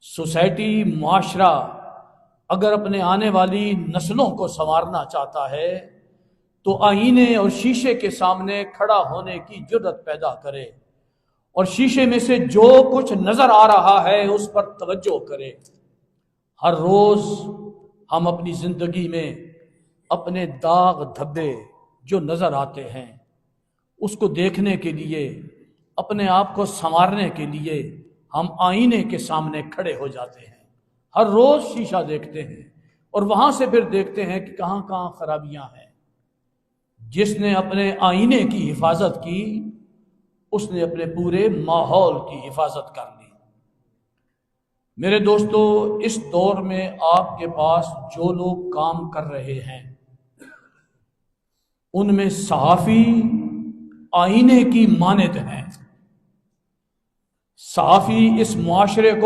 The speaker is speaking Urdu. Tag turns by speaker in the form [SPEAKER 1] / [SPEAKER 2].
[SPEAKER 1] سوسائٹی، معاشرہ اگر اپنے آنے والی نسلوں کو سنوارنا چاہتا ہے تو آئینے اور شیشے کے سامنے کھڑا ہونے کی جرت پیدا کرے اور شیشے میں سے جو کچھ نظر آ رہا ہے اس پر توجہ کرے۔ ہر روز ہم اپنی زندگی میں اپنے داغ دھبے جو نظر آتے ہیں اس کو دیکھنے کے لیے، اپنے آپ کو سنوارنے کے لیے ہم آئینے کے سامنے کھڑے ہو جاتے ہیں۔ ہر روز شیشہ دیکھتے ہیں اور وہاں سے پھر دیکھتے ہیں کہ کہاں کہاں خرابیاں ہیں۔ جس نے اپنے آئینے کی حفاظت کی اس نے اپنے پورے ماحول کی حفاظت کر لی۔ میرے دوستو، اس دور میں آپ کے پاس جو لوگ کام کر رہے ہیں ان میں صحافی آئینے کی مانند ہیں۔ صحافی اس معاشرے کو